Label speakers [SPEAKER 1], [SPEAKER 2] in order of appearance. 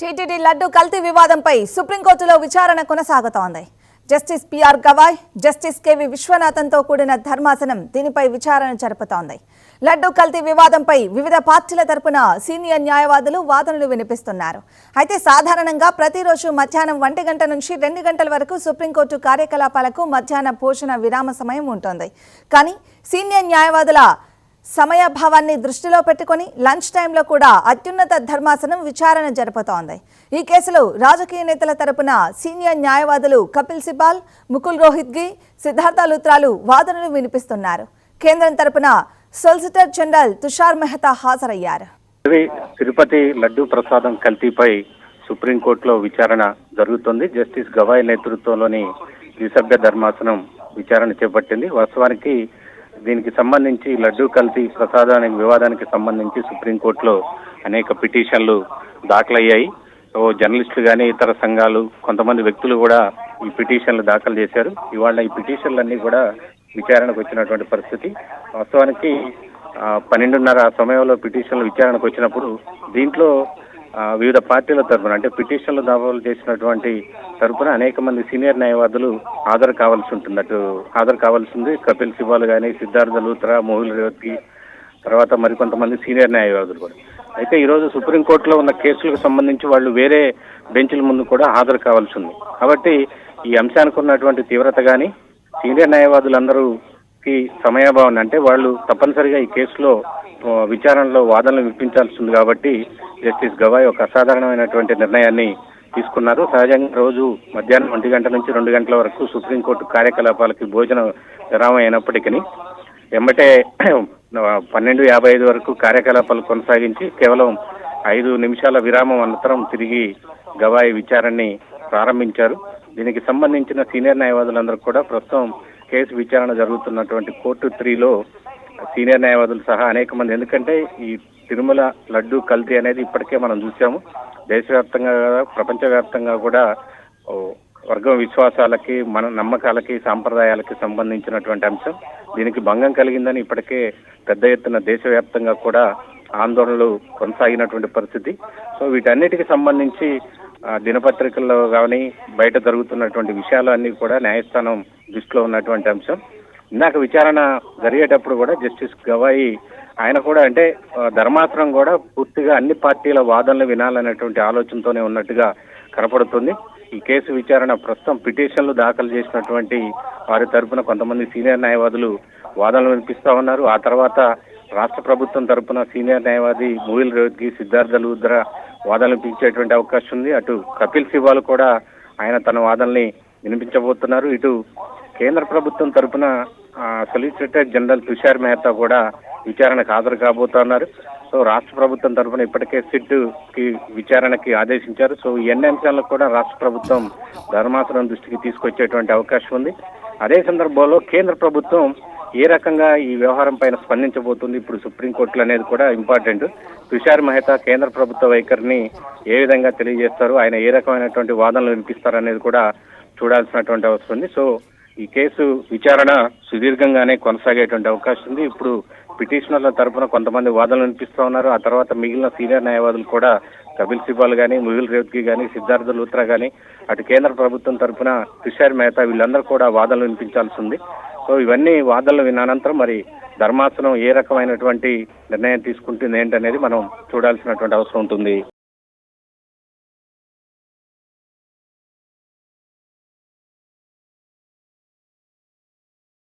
[SPEAKER 1] TTD laddu కల్తీ వివాదంపై సుప్రీంకోర్టులో విచారణ కొనసాగుతోంది. Justice PR Gavai, justice KV విశ్వనాథన్తో కూడిన ధర్మాసనం దీనిపై విచారణ జరుపుతోంది. లడ్డు కల్తీ వివాదంపై వివిధ పార్టీల తరపున సీనియర్ న్యాయవాదులు వాదనలు వినిపిస్తున్నారు. అయితే సాధారణంగా ప్రతిరోజు మధ్యాహ్నం 1 గంట నుంచి 2 గంటల వరకు సుప్రీంకోర్టు కార్యకలాపాలకు మధ్యాహ్న భోజన విరామ సమయం ఉంటుంది. కానీ సీనియర్ న్యాయవాదుల సమయాభావాన్ని దృష్టిలో పెట్టుకుని లంచ్ టైంలో కూడా అత్యున్నత ధర్మాసనం విచారణ జరుపుతోంది. ఈ కేసులో రాజకీయ నేతల తరపున సీనియర్ న్యాయవాదులు కపిల్ సిబాల్, ముకుల్ రోహిత్గి, సిద్ధార్థ లూత్రాలు వాదనలు వినిపిస్తున్నారు. కేంద్రం తరపున సొలిసిటర్ జనరల్ తుషార్ మెహతా హాజరయ్యారు.
[SPEAKER 2] తిరుపతి లడ్డూ ప్రసాదం కల్తీపై సుప్రీంకోర్టులో విచారణ జరుగుతుంది. జస్టిస్ గవాయ్ నేతృత్వంలోని ద్విసభ్య ధర్మాసనం విచారణ చేపట్టింది. వాస్తవానికి దీనికి సంబంధించి లడ్డూ కల్తీ ప్రసాదానికి వివాదానికి సంబంధించి సుప్రీంకోర్టులో అనేక పిటిషన్లు దాఖలయ్యాయి. జర్నలిస్టులు కానీ ఇతర సంఘాలు కొంతమంది వ్యక్తులు కూడా ఈ పిటిషన్లు దాఖలు చేశారు. ఇవాళ ఈ పిటిషన్లన్నీ కూడా విచారణకు వచ్చినటువంటి పరిస్థితి. వాస్తవానికి 12:30 సమయంలో పిటిషన్లు విచారణకు వచ్చినప్పుడు దీంట్లో వివిధ పార్టీల తరఫున అంటే పిటిషన్లు దాఖలు చేసినటువంటి తరఫున అనేక మంది సీనియర్ న్యాయవాదులు హాజరు కావాల్సి ఉంది. కపిల్ సిబాల్ కానీ, సిద్ధార్థ లూత్రా, ముకుల్ రోహిత్గి, తర్వాత మరికొంతమంది సీనియర్ న్యాయవాదులు కూడా. అయితే ఈరోజు సుప్రీంకోర్టులో ఉన్న కేసులకు సంబంధించి వాళ్ళు వేరే బెంచ్ల ముందు కూడా హాజరు కావాల్సి ఉంది. కాబట్టి ఈ అంశానికి ఉన్నటువంటి తీవ్రత కానీ సీనియర్ న్యాయవాదులందరూకి సమయాభావం అంటే వాళ్ళు తప్పనిసరిగా ఈ కేసులో విచారణలో వాదనలు వినిపించాల్సి ఉంది. కాబట్టి జస్టిస్ గవాయ్ ఒక అసాధారణమైనటువంటి నిర్ణయాన్ని తీసుకున్నారు. సహజంగా రోజు మధ్యాహ్నం 1 గంట నుంచి 2 గంటల వరకు సుప్రీంకోర్టు కార్యకలాపాలకి భోజన విరామం అయినప్పటికీ వెంబటే 12:55 వరకు కార్యకలాపాలు కొనసాగించి కేవలం 5 నిమిషాల విరామం అనంతరం తిరిగి గవాయ్ విచారణని ప్రారంభించారు. దీనికి సంబంధించిన సీనియర్ న్యాయవాదులందరూ కూడా ప్రస్తుతం కేసు విచారణ జరుగుతున్నటువంటి కోర్టు 3లో సీనియర్ న్యాయవాదులు సహా అనేక మంది, ఎందుకంటే ఈ తిరుమల లడ్డు కల్తీ అనేది ఇప్పటికే మనం చూసాము. దేశవ్యాప్తంగా ప్రపంచవ్యాప్తంగా కూడా వర్గం విశ్వాసాలకి, మన నమ్మకాలకి, సాంప్రదాయాలకి సంబంధించినటువంటి అంశం. దీనికి భంగం కలిగిందని ఇప్పటికే పెద్ద ఎత్తున దేశవ్యాప్తంగా కూడా ఆందోళనలు కొనసాగినటువంటి పరిస్థితి. సో వీటన్నిటికి సంబంధించి దినపత్రికల్లో కానీ బయట జరుగుతున్నటువంటి విషయాలు అన్నీ కూడా న్యాయస్థానం దృష్టిలో ఉన్నటువంటి అంశం. ఇందాక విచారణ జరిగేటప్పుడు కూడా జస్టిస్ గవాయి ఆయన కూడా అంటే ధర్మాసనం కూడా పూర్తిగా అన్ని పార్టీల వాదనలు వినాలనేటువంటి ఆలోచనతోనే ఉన్నట్టుగా కనపడుతుంది. ఈ కేసు విచారణ ప్రస్తుతం పిటిషన్లు దాఖలు చేసినటువంటి వారి తరఫున కొంతమంది సీనియర్ న్యాయవాదులు వాదనలు వినిపిస్తా ఉన్నారు. ఆ తర్వాత రాష్ట్ర ప్రభుత్వం తరఫున సీనియర్ న్యాయవాది ముకుల్ రోహిత్గి, సిద్ధార్థ లూత్రా వాదనలు వినిపించేటువంటి అవకాశం ఉంది. అటు కపిల్ సిబాల్ కూడా ఆయన తన వాదనల్ని వినిపించబోతున్నారు. ఇటు కేంద్ర ప్రభుత్వం తరఫున సొలిసిటర్ జనరల్ తుషార్ మెహతా కూడా విచారణకు హాజరు కాబోతున్నారు. సో రాష్ట్ర ప్రభుత్వం తరఫున ఇప్పటికే సిట్ కి విచారణకి ఆదేశించారు. సో ఈ అన్ని అంశాలకు కూడా రాష్ట్ర ప్రభుత్వం ధర్మాసనం దృష్టికి తీసుకొచ్చేటువంటి అవకాశం ఉంది. అదే సందర్భంలో కేంద్ర ప్రభుత్వం ఏ రకంగా ఈ వ్యవహారం పైన స్పందించబోతుంది ఇప్పుడు సుప్రీంకోర్టులు అనేది కూడా ఇంపార్టెంట్. తుషార్ మెహతా కేంద్ర ప్రభుత్వ వైఖరిని ఏ విధంగా తెలియజేస్తారు, ఆయన ఏ రకమైనటువంటి వాదనలు వినిపిస్తారు అనేది కూడా చూడాల్సినటువంటి అవసరం ఉంది. సో ఈ కేసు విచారణ సుదీర్ఘంగానే కొనసాగేటువంటి అవకాశం ఉంది. ఇప్పుడు పిటిషనర్ల తరఫున కొంతమంది వాదనలు వినిపిస్తూ ఉన్నారు. ఆ తర్వాత మిగిలిన సీనియర్ న్యాయవాదులు కూడా కపిల్ సిబాల్ కానీ, ముకుల్ రోహిత్గి కానీ, సిద్ధార్థ లూత్రా కానీ, అటు కేంద్ర ప్రభుత్వం తరఫున తుషార్ మెహతా వీళ్ళందరూ కూడా వాదనలు వినిపించాల్సి ఉంది. సో ఇవన్నీ వాదనలు వినానంతరం మరి ధర్మాసనం ఏ రకమైనటువంటి నిర్ణయం తీసుకుంటుంది ఏంటనేది మనం చూడాల్సినటువంటి అవసరం ఉంటుంది.